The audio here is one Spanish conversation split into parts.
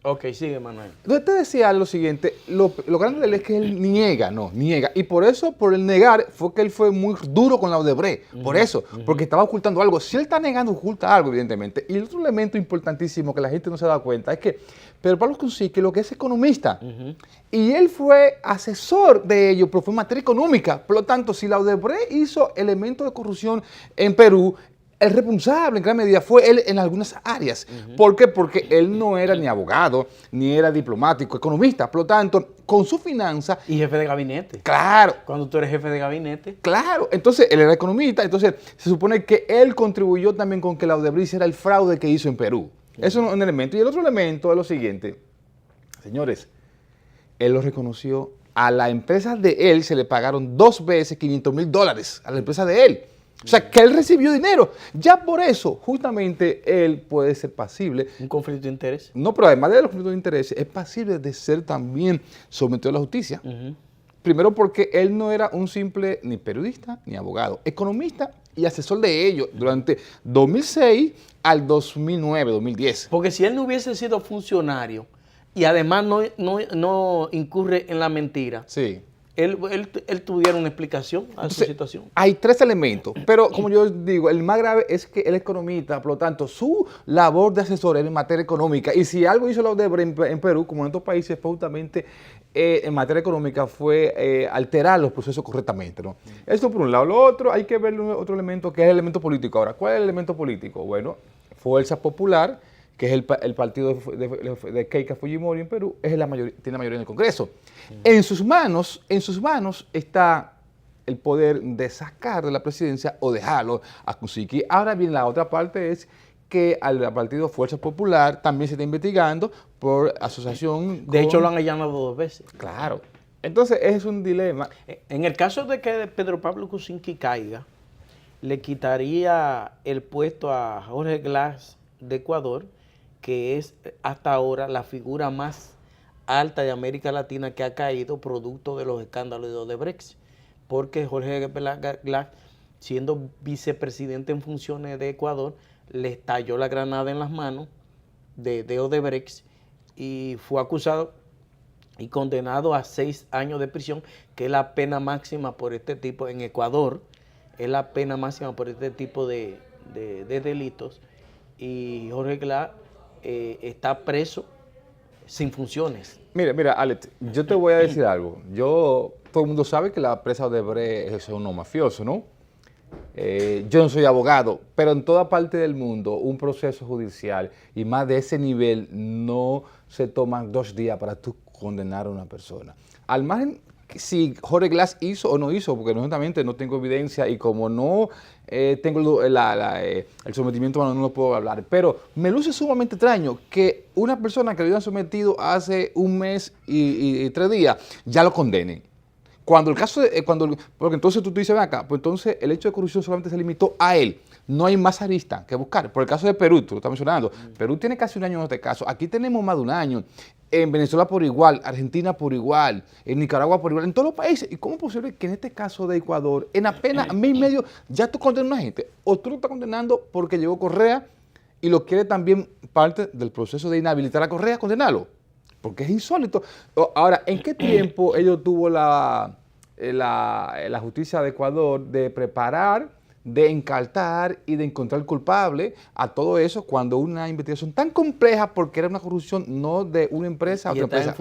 Ok, sigue, Manuel. Entonces te decía lo siguiente, lo grande de él es que él niega, y por eso, por el negar, fue que él fue muy duro con la Odebrecht, por eso, porque estaba ocultando algo. Si él está negando, oculta algo, evidentemente. Y el otro elemento importantísimo que la gente no se da cuenta es que Pedro Pablo Kuczynski lo que es economista, y él fue asesor de ello, pero fue en materia económica. Por lo tanto, si la Odebrecht hizo elementos de corrupción en Perú, el responsable en gran medida fue él en algunas áreas. ¿Por qué? Porque él no era ni abogado, ni era diplomático, economista. Por lo tanto, con su finanza... Y jefe de gabinete. Claro. Cuando tú eres jefe de gabinete. Claro. Entonces, él era economista. Entonces, se supone que él contribuyó también con que la Odebrecht hiciera el fraude que hizo en Perú. Eso es un elemento. Y el otro elemento es lo siguiente. Señores, él lo reconoció. A la empresa de él se le pagaron 2 veces $500,000 a la empresa de él. O sea, que él recibió dinero. Ya por eso, justamente, él puede ser pasible. Un conflicto de interés. No, pero además de los conflictos de interés, es pasible de ser también sometido a la justicia. Primero porque él no era un simple ni periodista ni abogado, economista y asesor de ellos durante 2006 al 2009, 2010. Porque si él no hubiese sido funcionario y además no incurre en la mentira, Sí. él tuviera una explicación a su situación. Hay 3 elementos, pero como yo digo, el más grave es que él es economista, por lo tanto, su labor de asesor es en materia económica. Y si algo hizo la Odebrecht en Perú, como en otros países, fue justamente en materia económica, fue alterar los procesos correctamente, ¿no? Esto por un lado. Lo otro, hay que ver otro elemento, que es el elemento político. Ahora, ¿cuál es el elemento político? Bueno, Fuerza Popular, que es el partido de Keiko Fujimori en Perú, tiene la mayoría en el Congreso. En sus manos está el poder de sacar de la presidencia o dejarlo a Kuczynski. Ahora bien, la otra parte es que al partido Fuerza Popular también se está investigando por asociación. De hecho, lo han allanado 2 veces. Claro. Entonces, es un dilema. En el caso de que Pedro Pablo Kuczynski caiga, le quitaría el puesto a Jorge Glass de Ecuador, que es hasta ahora la figura más alta de América Latina que ha caído producto de los escándalos de Odebrecht, porque Jorge Glass, siendo vicepresidente en funciones de Ecuador, le estalló la granada en las manos de Odebrecht y fue acusado y condenado a 6 años de prisión, que es la pena máxima por este tipo en Ecuador, es la pena máxima por este tipo de delitos, y Jorge Glass está preso sin funciones. Mira, Alex, yo te voy a decir algo. Todo el mundo sabe que la empresa Odebrecht es uno mafioso, ¿no? Yo no soy abogado, pero en toda parte del mundo un proceso judicial y más de ese nivel no se toman 2 días para tú condenar a una persona. Al margen si Jorge Glass hizo o no hizo, porque honestamente no tengo evidencia y como no tengo el sometimiento, no lo puedo hablar, pero me luce sumamente extraño que una persona que lo habían sometido hace 1 mes y 3 días ya lo condenen. Cuando el caso porque entonces tú dices, ven acá, pues entonces el hecho de corrupción solamente se limitó a él. No hay más arista que buscar. Por el caso de Perú, tú lo estás mencionando. Perú tiene casi 1 año en este caso. Aquí tenemos más de 1 año. En Venezuela por igual, Argentina por igual, en Nicaragua por igual, en todos los países. ¿Y cómo es posible que en este caso de Ecuador, en apenas mes y medio, ya tú condenas a una gente? O tú lo estás condenando porque llegó Correa y lo quiere también parte del proceso de inhabilitar a Correa, condenarlo. Porque es insólito. Ahora, ¿en qué tiempo ellos tuvo la justicia de Ecuador de preparar, de encartar y de encontrar culpable a todo eso cuando una investigación tan compleja, porque era una corrupción no de una empresa a otra empresa?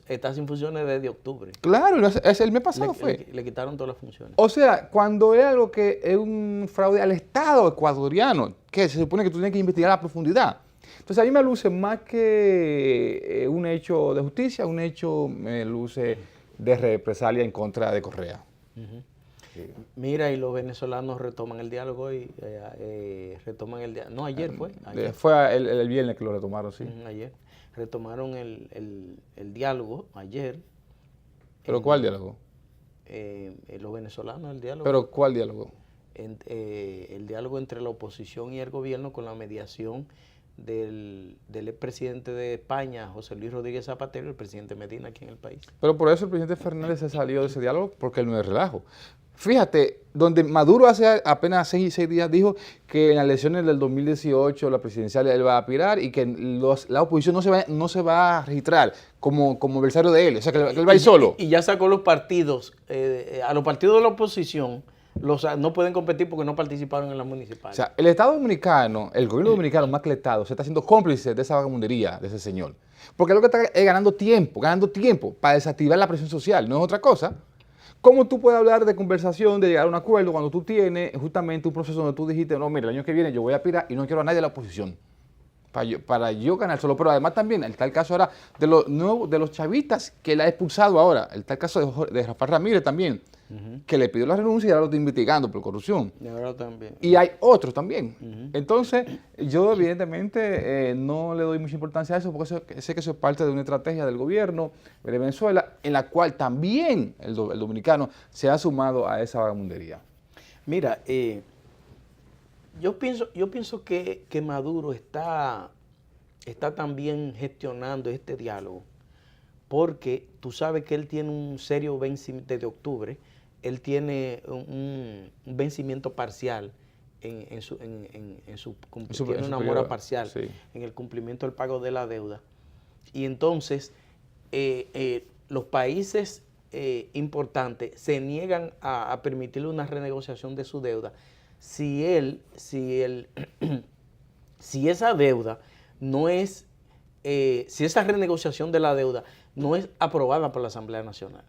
Está sin funciones desde octubre. Claro, el mes pasado fue. Le quitaron todas las funciones. O sea, cuando es algo que es un fraude al Estado ecuatoriano, que se supone que tú tienes que investigar a profundidad. Entonces a mí me luce más que un hecho de justicia, un hecho me luce de represalia en contra de Correa. Sí. Mira, y los venezolanos retoman el diálogo y retoman el diálogo. No, ayer fue. Ayer. Fue el viernes que lo retomaron, sí. Ayer. Retomaron el diálogo ayer. ¿Pero cuál diálogo? Los venezolanos, el diálogo. ¿Pero cuál diálogo? El diálogo entre la oposición y el gobierno con la mediación del expresidente de España, José Luis Rodríguez Zapatero, y el presidente Medina aquí en el país. Pero por eso el presidente Fernández se salió de ese diálogo, porque él no es relajo. Fíjate, donde Maduro hace apenas 6 días dijo que en las elecciones del 2018 la presidencial él va a aspirar y que la oposición no se va a registrar como adversario de él, o sea que él va a ir solo. Y ya sacó los partidos, a los partidos de la oposición no pueden competir porque no participaron en las municipales. O sea, el Estado dominicano, el gobierno dominicano más que el Estado, se está haciendo cómplice de esa vagabundería de ese señor. Porque lo que está es ganando tiempo para desactivar la presión social, no es otra cosa. ¿Cómo tú puedes hablar de conversación, de llegar a un acuerdo cuando tú tienes justamente un proceso donde tú dijiste, no, mira, el año que viene yo voy a aspirar y no quiero a nadie de la oposición? Para yo ganar solo, pero además también está el caso ahora de los chavistas que él ha expulsado ahora, está el caso de Rafael Ramírez también, que le pidió la renuncia y ahora lo está investigando por corrupción. Y ahora también. Y hay otros también. Entonces, yo evidentemente no le doy mucha importancia a eso porque sé que eso es parte de una estrategia del gobierno de Venezuela en la cual también el dominicano se ha sumado a esa vagabundería. Mira, yo pienso que Maduro está también gestionando este diálogo, porque tú sabes que él tiene un serio vencimiento desde octubre, él tiene un vencimiento parcial tiene una mora parcial sí, en el cumplimiento del pago de la deuda. Y entonces los países importantes se niegan a permitirle una renegociación de su deuda si esa deuda no es, si esa renegociación de la deuda no es aprobada por la Asamblea Nacional.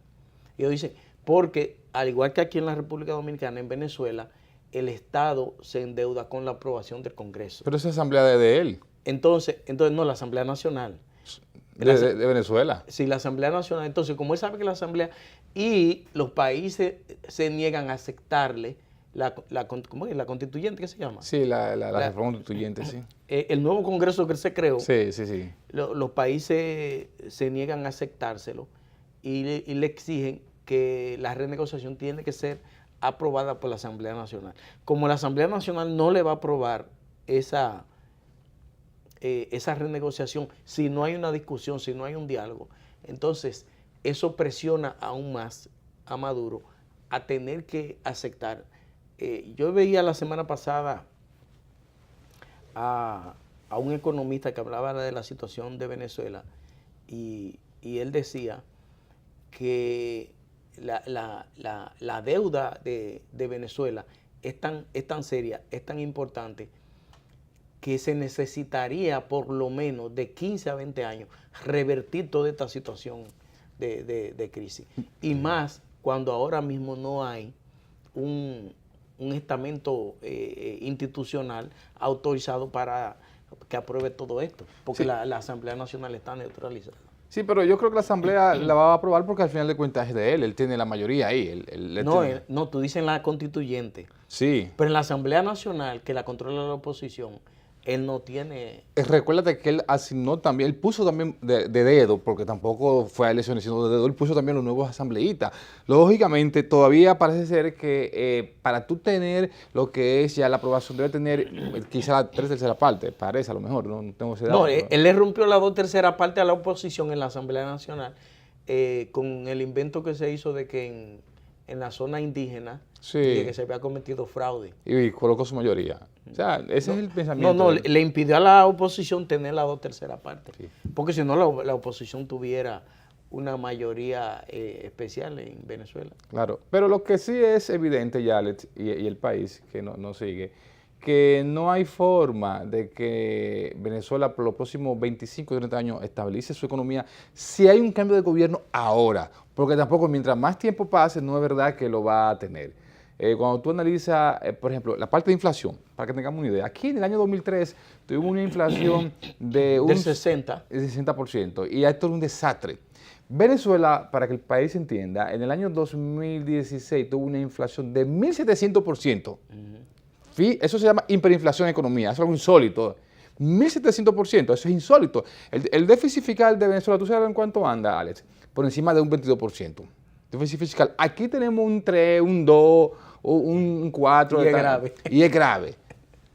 Y ellos dicen, porque al igual que aquí en la República Dominicana, en Venezuela, el Estado se endeuda con la aprobación del Congreso. Pero esa asamblea es de él. Entonces no, la Asamblea Nacional. De Venezuela. Sí, la Asamblea Nacional. Entonces, como él sabe que la Asamblea y los países se niegan a aceptarle ¿cómo es? La constituyente, ¿qué se llama? Sí, la reforma constituyente, sí. El nuevo Congreso que se creó. Sí, sí, sí. Los países se niegan a aceptárselo y le exigen que la renegociación tiene que ser aprobada por la Asamblea Nacional. Como la Asamblea Nacional no le va a aprobar esa renegociación si no hay una discusión, si no hay un diálogo, entonces eso presiona aún más a Maduro a tener que aceptar. Yo veía la semana pasada a un economista que hablaba de la situación de Venezuela y él decía que la deuda de Venezuela es tan seria, es tan importante, que se necesitaría por lo menos de 15 a 20 años revertir toda esta situación de crisis. Y más cuando ahora mismo no hay un estamento institucional autorizado para que apruebe todo esto, porque sí, la Asamblea Nacional está neutralizada. Sí, pero yo creo que la Asamblea la va a aprobar porque al final de cuentas es de él tiene la mayoría ahí. No, tú dices en la constituyente. Sí. Pero en la Asamblea Nacional, que la controla la oposición, él no tiene... Recuérdate que él asignó también, él puso también de dedo, porque tampoco fue a elecciones, sino de dedo, él puso también los nuevos asambleístas. Lógicamente, todavía parece ser que para tú tener lo que es ya la aprobación, debe tener quizá la 3/3 parte, parece a lo mejor, no tengo ese dato. No, él le rompió la 2/3 parte a la oposición en la Asamblea Nacional, con el invento que se hizo de que en la zona indígena, sí, de que se había cometido fraude. Y colocó su mayoría. O sea, ese es el pensamiento. No, le impidió a la oposición tener la 2/3 parte. Sí. Porque si no, la oposición tuviera una mayoría especial en Venezuela. Claro, pero lo que sí es evidente, Yalet, y el país que no sigue, que no hay forma de que Venezuela por los próximos 25 o 30 años estabilice su economía si hay un cambio de gobierno ahora, porque tampoco mientras más tiempo pase no es verdad que lo va a tener. Cuando tú analizas, por ejemplo, la parte de inflación, para que tengamos una idea, aquí en el año 2003 tuvimos una inflación del 60%, y esto es un desastre. Venezuela, para que el país entienda, en el año 2016 tuvo una inflación de 1.700%. Eso se llama hiperinflación en economía, eso es algo insólito. 1.700%, eso es insólito. El déficit fiscal de Venezuela, ¿tú sabes en cuánto anda, Alex? Por encima de un 22%. Déficit fiscal. Aquí tenemos un 3, un 2, un 4. Y es grave. Y es grave.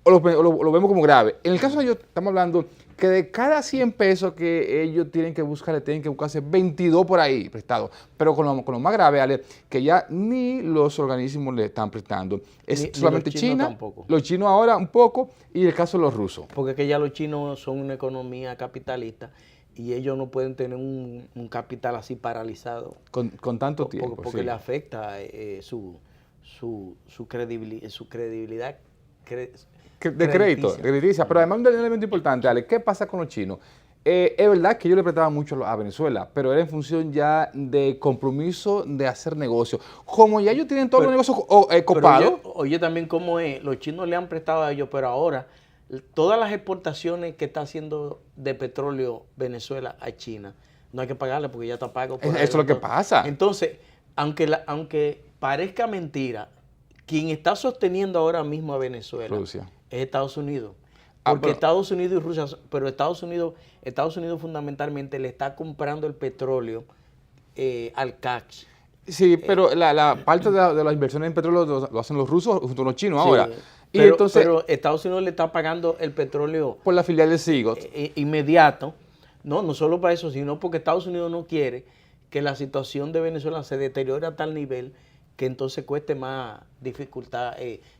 O lo vemos como grave. En el caso de ellos, estamos hablando que de cada 100 pesos que ellos tienen que buscar, tienen que buscarse 22 por ahí prestados. Pero con lo más grave, Ale, que ya ni los organismos le están prestando. Es solamente ni los chinos China, tampoco. los chinos ahora un poco, y el caso de los rusos. Porque que ya los chinos son una economía capitalista y ellos no pueden tener un capital así paralizado. Con tanto tiempo. Porque Sí. le afecta su credibilidad. De crédito, crediticia. Pero además un elemento importante, Ale, ¿qué pasa con los chinos? Es verdad que yo le prestaba mucho a Venezuela, pero era en función ya de compromiso de hacer negocio. Como ya ellos tienen todos los negocios copados. Oye también cómo es, los chinos le han prestado a ellos, pero ahora todas las exportaciones que está haciendo de petróleo Venezuela a China, no hay que pagarle porque ya está pago. Eso es lo que pasa. Entonces, aunque parezca mentira, quien está sosteniendo ahora mismo a Venezuela Rusia. es Estados Unidos. Porque Estados Unidos y Rusia, pero Estados Unidos fundamentalmente le está comprando el petróleo al CAC. Sí, pero la parte de las inversiones en petróleo lo hacen los rusos junto a los chinos ahora. Y Pero, entonces, pero Estados Unidos le está pagando el petróleo por la filial de Sigot. Inmediato. No solo para eso, sino porque Estados Unidos no quiere que la situación de Venezuela se deteriore a tal nivel que entonces cueste más dificultad,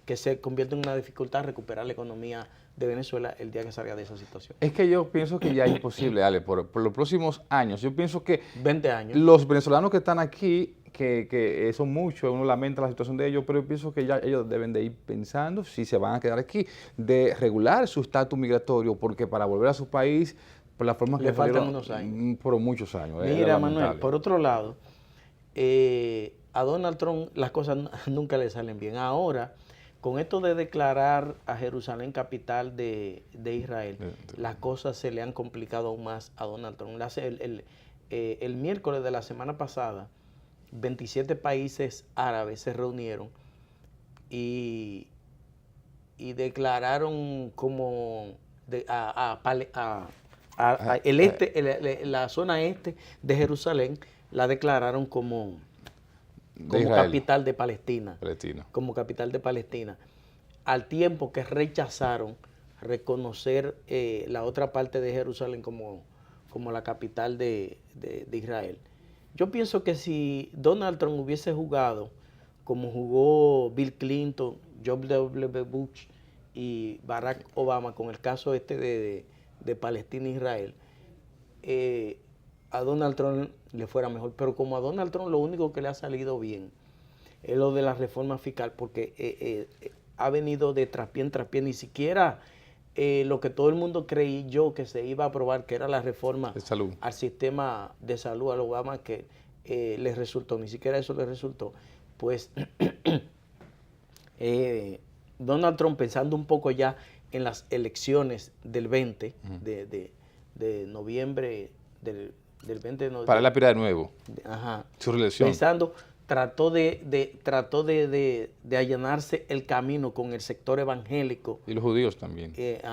que se convierta en una dificultad recuperar la economía de Venezuela el día que salga de esa situación. Es que yo pienso que ya es imposible, Ale, por los próximos años. Yo pienso que 20 años. los venezolanos que están aquí, que son muchos, uno lamenta la situación de ellos, pero yo pienso que ya ellos deben de ir pensando si se van a quedar aquí, de regular su estatus migratorio, porque para volver a su país, por la forma que le faltan unos años. Por muchos años. Mira, Manuel, por otro lado, a Donald Trump las cosas nunca le salen bien. Ahora, con esto de declarar a Jerusalén capital de Israel, las cosas se le han complicado aún más a Donald Trump. El miércoles de la semana pasada, 27 países árabes se reunieron y declararon como la zona este de Jerusalén la declararon como capital de Palestina. Como capital de Palestina. Al tiempo que rechazaron reconocer la otra parte de Jerusalén como la capital de Israel. Yo pienso que si Donald Trump hubiese jugado como jugó Bill Clinton, George W. Bush y Barack Obama con el caso de Palestina e Israel, a Donald Trump le fuera mejor. Pero como a Donald Trump lo único que le ha salido bien es lo de la reforma fiscal, porque ha venido de traspié en traspié, ni siquiera lo que todo el mundo creyó que se iba a aprobar, que era la reforma al sistema de salud, al Obama, que les resultó, ni siquiera eso les resultó. Pues Donald Trump, pensando un poco ya en las elecciones del 20 de noviembre, del 20 de noviembre. Para la pira de nuevo. Ajá. Su reelección. Pensando, trató de allanarse el camino con el sector evangélico. Y los judíos también.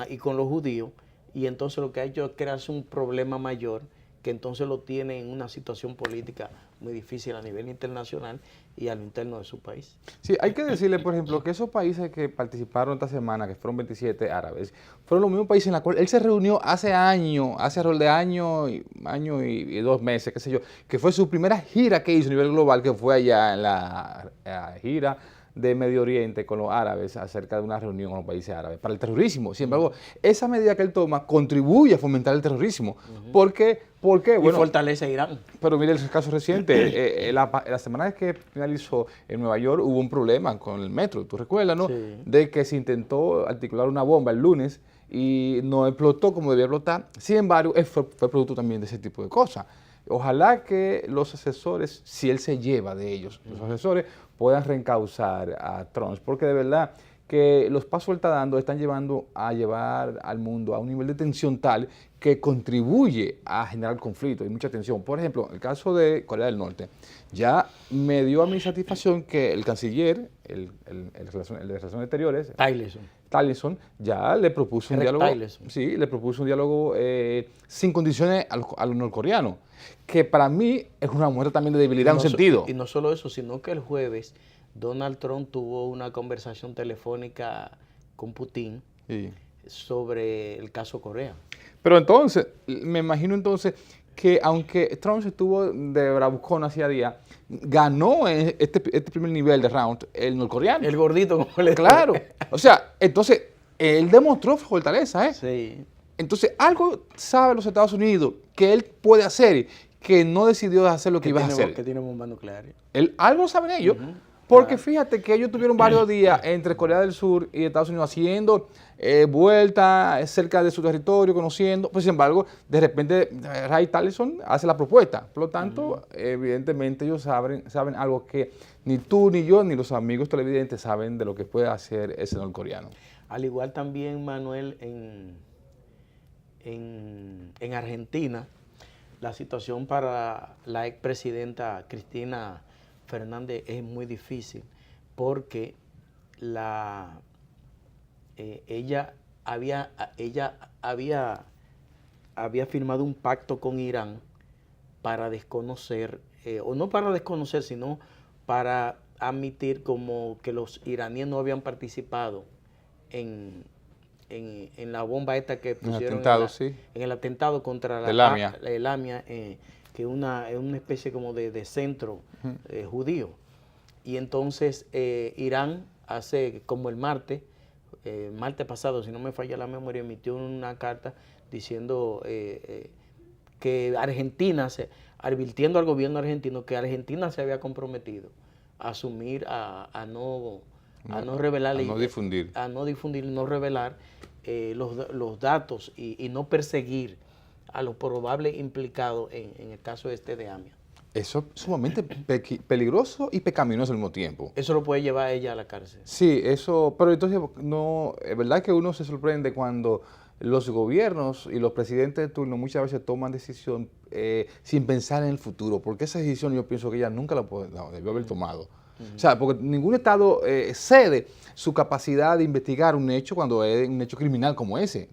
Y con los judíos. Y entonces lo que ha hecho es crearse un problema mayor, que entonces lo tiene en una situación política muy difícil a nivel internacional y a lo interno de su país. Sí, hay que decirle, por ejemplo, que esos países que participaron esta semana, que fueron 27 árabes, fueron los mismos países en los cuales él se reunió hace alrededor de año y 2 meses, qué sé yo, que fue su primera gira que hizo a nivel global, que fue allá en la gira de Medio Oriente con los árabes acerca de una reunión con los países árabes para el terrorismo. Sin embargo, esa medida que él toma contribuye a fomentar el terrorismo. ¿Por qué? Bueno, y fortalece a Irán. Pero mire el caso reciente. La semana que finalizó en Nueva York hubo un problema con el metro. ¿Tú recuerdas, no? Sí. De que se intentó articular una bomba el lunes y no explotó como debía explotar. Sin embargo, fue producto también de ese tipo de cosas. Ojalá que los asesores, si él se lleva de ellos, los asesores puedan reencauzar a Trump, porque de verdad que los pasos que él está dando están llevando a llevar al mundo a un nivel de tensión tal que contribuye a generar conflicto y mucha tensión. Por ejemplo, el caso de Corea del Norte, ya me dio a mi satisfacción que el canciller, el de Relaciones Exteriores, Tillerson, ya le propuso un diálogo, sí, le propuso un diálogo sin condiciones a los norcoreanos, que para mí es una muestra también de debilidad en un sentido. Y no solo eso, sino que el jueves Donald Trump tuvo una conversación telefónica con Putin sobre el caso Corea. Pero entonces, me imagino entonces que aunque Trump se estuvo de bravucón hacia día, ganó este primer nivel de round el norcoreano. El gordito, como le Claro. O sea, entonces, él demostró fortaleza, ¿eh? Sí. Entonces, algo sabe los Estados Unidos que él puede hacer, que no decidió hacer lo que iba a hacer. Que tiene bomba nuclear. Algo saben ellos. Porque fíjate que ellos tuvieron varios días entre Corea del Sur y Estados Unidos haciendo vueltas cerca de su territorio, conociendo. Pues, sin embargo, de repente Ray Tillerson hace la propuesta. Por lo tanto, evidentemente ellos saben algo que ni tú, ni yo, ni los amigos televidentes saben de lo que puede hacer ese norcoreano. Al igual también, Manuel, en Argentina, la situación para la expresidenta Cristina Fernández es muy difícil porque ella había firmado un pacto con Irán para desconocer, o no para desconocer, sino para admitir como que los iraníes no habían participado en la bomba esta que pusieron en el atentado contra la Elamia, que es una especie como de centro judío. Y entonces Irán hace como el martes pasado, si no me falla la memoria, emitió una carta diciendo que advirtiendo al gobierno argentino que Argentina se había comprometido a asumir, a no revelar, a no difundir, no revelar los datos y no perseguir a los probables implicados en el caso de AMIA. Eso es sumamente peligroso y pecaminoso al mismo tiempo. Eso lo puede llevar a ella a la cárcel. Sí, eso, pero entonces no, es verdad que uno se sorprende cuando los gobiernos y los presidentes de turno muchas veces toman decisión sin pensar en el futuro, porque esa decisión yo pienso que ella nunca debió haber tomado. O sea, porque ningún Estado cede su capacidad de investigar un hecho cuando es un hecho criminal como ese.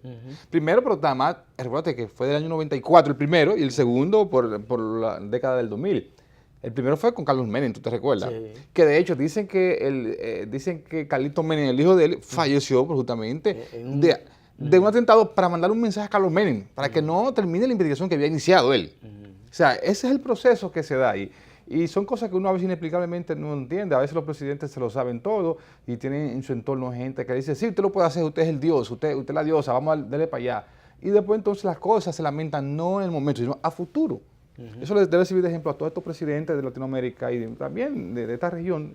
Primero, pero además, recuérdate que fue del año 94 el primero y el segundo por la década del 2000. El primero fue con Carlos Menem, ¿tú te recuerdas? Sí. Que de hecho dicen que Carlito Menem, el hijo de él, falleció justamente de un atentado para mandar un mensaje a Carlos Menem, para que no termine la investigación que había iniciado él. O sea, ese es el proceso que se da ahí. Y son cosas que uno a veces inexplicablemente no entiende. A veces los presidentes se lo saben todo y tienen en su entorno gente que dice, sí, usted lo puede hacer, usted es el Dios, usted es la diosa, vamos a darle para allá. Y después entonces las cosas se lamentan no en el momento, sino a futuro. Eso les debe servir de ejemplo a todos estos presidentes de Latinoamérica y también de esta región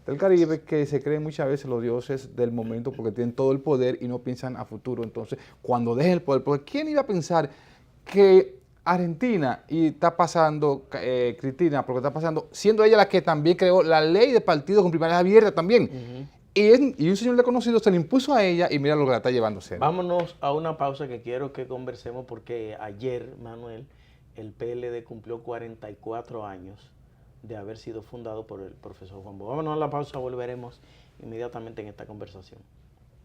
del Caribe que se creen muchas veces los dioses del momento porque tienen todo el poder y no piensan a futuro. Entonces, cuando dejen el poder, porque ¿quién iba a pensar que Argentina, y está pasando, Cristina, porque está pasando, siendo ella la que también creó la ley de partidos con primarias abiertas también, y un señor desconocido se le impuso a ella y mira lo que la está llevando a hacer. Vámonos a una pausa que quiero que conversemos porque ayer, Manuel, el PLD cumplió 44 años de haber sido fundado por el profesor Juan Bosch. Vámonos a la pausa, volveremos inmediatamente en esta conversación.